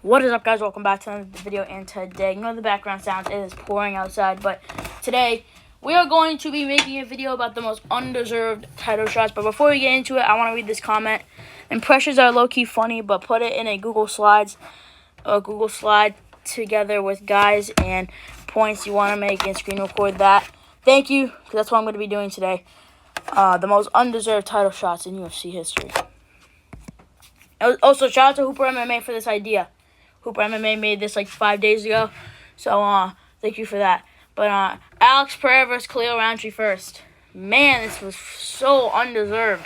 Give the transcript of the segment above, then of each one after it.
What is up, guys? Welcome back to another video, and today, ignore the background sounds, it is pouring outside, but today we are going to be making a video about the most undeserved title shots. But before we get into it, I want to read this comment. Impressions are low-key funny, but put it in a Google Slide together with guys and points you want to make and screen record that. Thank you, because that's what I'm going to be doing today. The most undeserved title shots in UFC history. Also, shout out to Hooper MMA for this idea. Hooper MMA made this like 5 days ago, so thank you for that. But Alex Pereira versus Khalil Roundtree first. Man, this was so undeserved.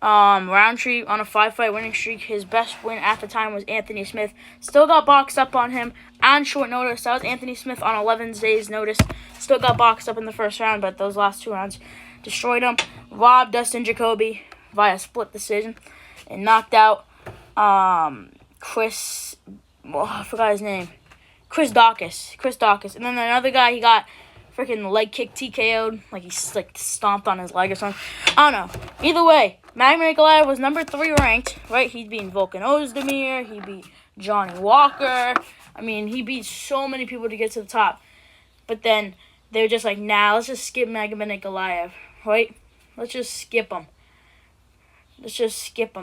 Roundtree on a 5-fight winning streak. His best win at the time was Anthony Smith. Still got boxed up on him on short notice. That was Anthony Smith on 11 days' notice. Still got boxed up in the first round, but those last 2 rounds destroyed him. Robbed Dustin Jacoby via split decision and knocked out I forgot his name. Chris Dawkins. And then another guy, he got freaking leg kick TKO'd. Like he stomped on his leg or something. I don't know. Either way, Magomedov was number 3 ranked, right? He beat Volkan Ozdemir. He beat Johnny Walker. I mean, he beat so many people to get to the top. But then they were just like, nah, let's just skip Magomedov, right? Let's just skip him.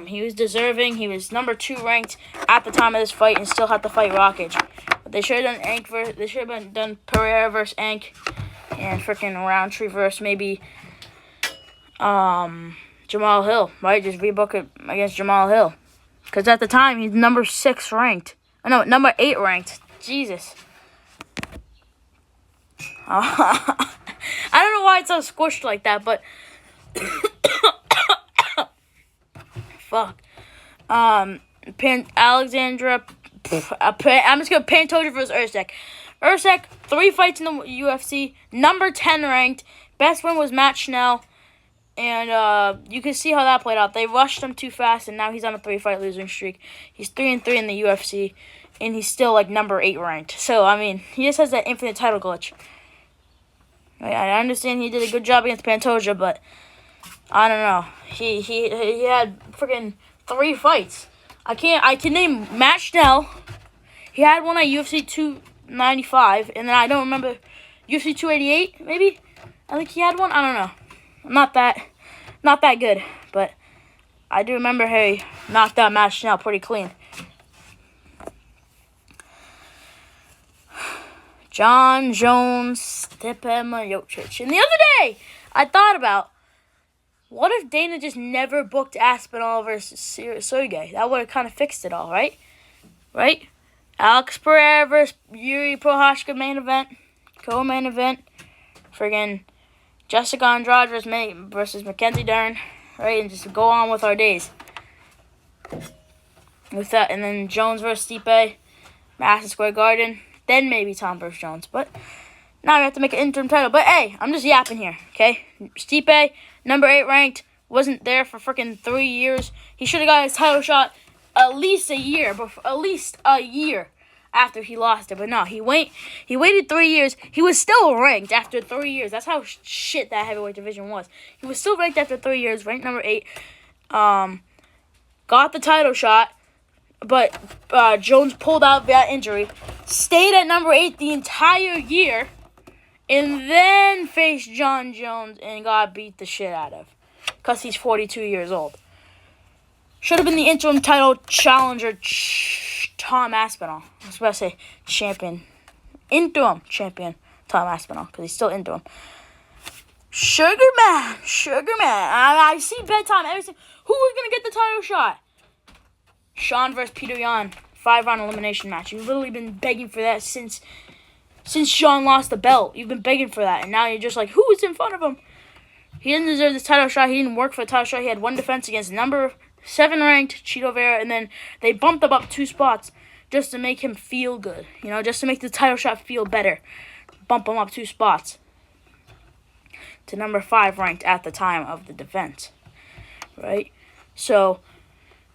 He was deserving. He was number 2 ranked at the time of this fight and still had to fight Rockage. But they should have done Pereira versus Ank and freaking Roundtree versus maybe Jamal Hill, right? Just rebook it against Jamal Hill. Because at the time, he's number 6 ranked. Oh, no, number 8 ranked. Jesus. I don't know why it's so squished like that, but... Fuck. Alexandra. I'm just going to Pantoja versus Usyk. Usyk, 3 fights in the UFC. Number 10 ranked. Best win was Matt Schnell. And you can see how that played out. They rushed him too fast, and now he's on a 3-fight losing streak. He's 3-3 in the UFC, and he's still like number 8 ranked. So, I mean, he just has that infinite title glitch. I understand he did a good job against Pantoja, but... I don't know. He had freaking 3 fights. I can name Matt Schnell. He had one at UFC 295, and then I don't remember UFC 288. Maybe I think he had one. I don't know. Not that good, but I do remember he knocked out Matt Schnell pretty clean. John Jones, Stipe Miocic. And the other day, I thought about, what if Dana just never booked Aspinall versus Sergey? That would have kind of fixed it all, right? Right? Alex Pereira versus Yuri Prohashka main event. Co-main event. Friggin' Jessica Andrade versus Mackenzie Dern. Right? And just go on with our days. With that, and then Jones versus Stipe. Madison Square Garden. Then maybe Tom versus Jones. But now we have to make an interim title. But hey, I'm just yapping here, okay? Stipe, number 8 ranked, wasn't there for freaking 3 years. He should have got his title shot at least a year after he lost it. But no, he waited 3 years. He was still ranked after 3 years. That's how shit that heavyweight division was. He was still ranked after 3 years, ranked number 8. Got the title shot, but Jones pulled out via injury. Stayed at number 8 the entire year. And then faced John Jones and got beat the shit out of. Because he's 42 years old. Should have been the interim title challenger, Tom Aspinall. I was about to say champion. Interim champion, Tom Aspinall. Because he's still interim. Sugar Man. I see bedtime every single... Who was going to get the title shot? Sean versus Peter Yan. 5-round elimination match. You've literally been begging for that since Sean lost the belt. You've been begging for that, and now you're just like, who is in front of him? He didn't deserve this title shot. He didn't work for the title shot. He had 1 defense against number 7 ranked Chito Vera, and then they bumped him up 2 spots just to make him feel good. You know, just to make the title shot feel better. Bump him up 2 spots to number 5 ranked at the time of the defense. Right? So,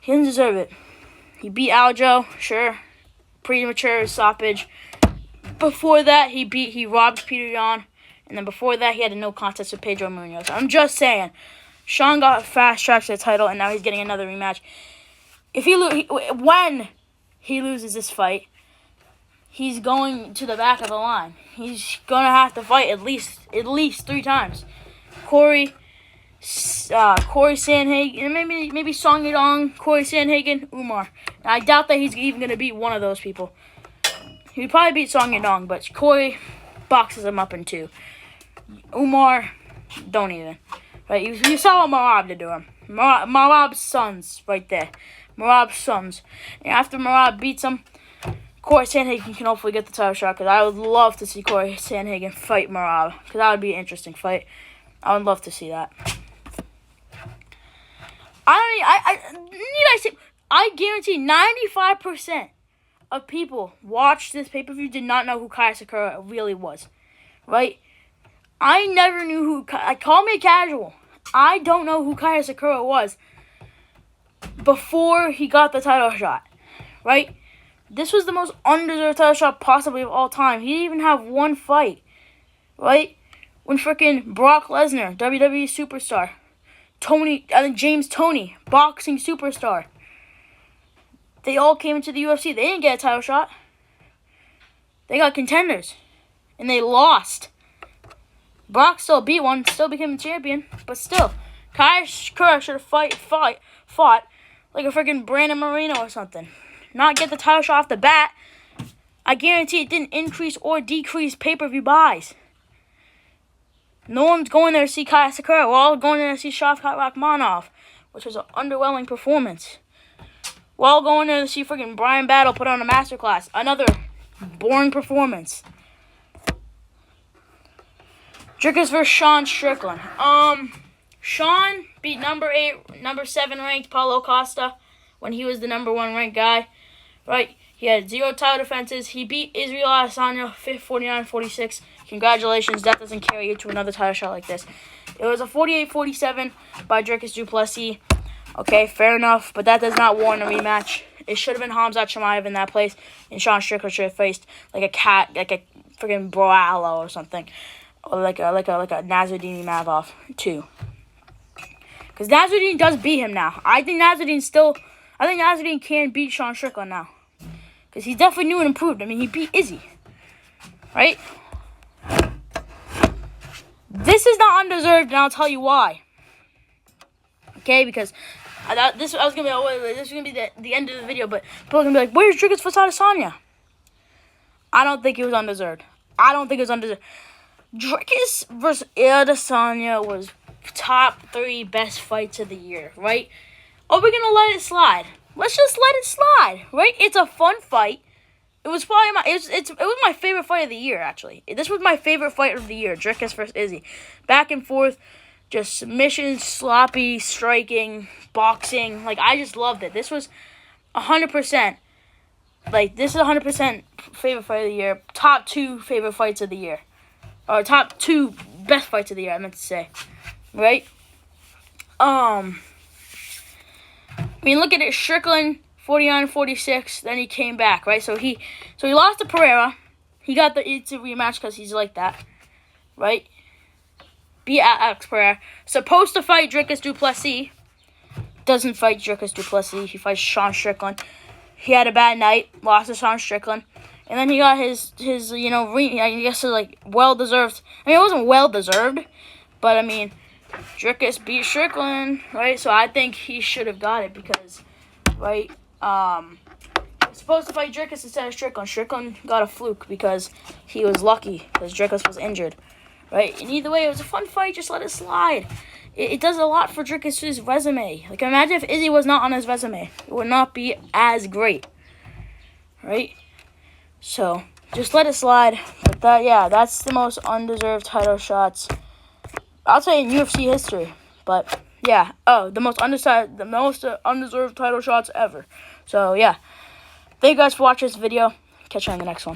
he didn't deserve it. He beat Aljo, sure. Premature stoppage. Before that, he robbed Peter Yan. And then before that, he had a no contest with Pedro Munoz. I'm just saying. Sean got fast tracked to the title, and now he's getting another rematch. When he loses this fight, he's going to the back of the line. He's gonna have to fight at least 3 times. Corey Sandhagen, maybe Song Yadong, Corey Sandhagen, Umar. And I doubt that he's even gonna beat one of those people. He would probably beat Song Yadong, but Corey boxes him up in 2. Umar, don't even. Right, you saw what Marab did to him. Marab's sons, right there. Marab's sons. And after Marab beats him, Corey Sandhagen can hopefully get the title shot, because I would love to see Corey Sandhagen fight Marab, because that would be an interesting fight. I would love to see that. I guarantee 95% of people watched this pay-per-view did not know who Kaya Sakura really was, right? I never knew who. Call me casual. I don't know who Kaya Sakura was before he got the title shot, right? This was the most undeserved title shot possibly of all time. He didn't even have one fight, right? When freaking Brock Lesnar, WWE superstar, James Toney, boxing superstar, they all came into the UFC. They didn't get a title shot. They got contenders, and they lost. Brock still beat one, still became a champion, but still, Kaya Sakura should have fought like a freaking Brandon Moreno or something. Not get the title shot off the bat. I guarantee it didn't increase or decrease pay-per-view buys. No one's going there to see Kaya Sakura. We're all going there to see Shavkat Rakhmonov, which was an underwhelming performance. We're all going there to see freaking Brian Battle put on a masterclass. Another boring performance. Dricus versus Sean Strickland. Sean beat number 7 ranked Paulo Costa when he was the number 1 ranked guy. Right? He had 0 title defenses. He beat Israel Adesanya 49-46. Congratulations. That doesn't carry you to another title shot like this. It was a 48-47 by Dricus du Plessis. Okay, fair enough, but that does not warrant a rematch. It should have been Khamzat Chimaev in that place, and Sean Strickland should have faced like a freaking Broalo or something. Or like a Nasruddin Imavov too, because Nasruddin does beat him now. I think Nasruddin can beat Sean Strickland now, because he's definitely new and improved. I mean, he beat Izzy, right? This is not undeserved, and I'll tell you why. Okay, because this was gonna be the end of the video, but people are gonna be like, "Where's Dricus versus Adesanya?" I don't think it was undeserved. Dricus versus Adesanya was top 3 best fights of the year, right? Are we gonna let it slide? Let's just let it slide, right? It's a fun fight. It was probably it was my favorite fight of the year, actually. This was my favorite fight of the year, Dricus versus Izzy. Back and forth, just submissions, sloppy striking, boxing. Like, I just loved it. This was 100%. This is 100% favorite fight of the year. Top 2 favorite fights of the year. Or top 2 best fights of the year, I meant to say. Right? I mean, look at it. Strickland, 49-46. Then he came back, right? So he lost to Pereira. He got it's a rematch because he's like that. Right? Beat Alex Pereira. Supposed to fight Dricus du Plessis. Doesn't fight Dricus du Plessis. He fights Sean Strickland. He had a bad night. Lost to Sean Strickland. And then he got his I guess well-deserved. I mean, it wasn't well-deserved, but I mean, Dricus beat Strickland, right? So I think he should have got it because, right, supposed to fight Dricus instead of Strickland. Strickland got a fluke because he was lucky because Dricus was injured, right? And either way, it was a fun fight. Just let it slide. It does a lot for Dricus' resume. Like, imagine if Izzy was not on his resume. It would not be as great, right? So, just let it slide. But that's the most undeserved title shots, I'll say, in UFC history. But, yeah. Oh, the most undeserved title shots ever. So, yeah. Thank you guys for watching this video. Catch you on the next one.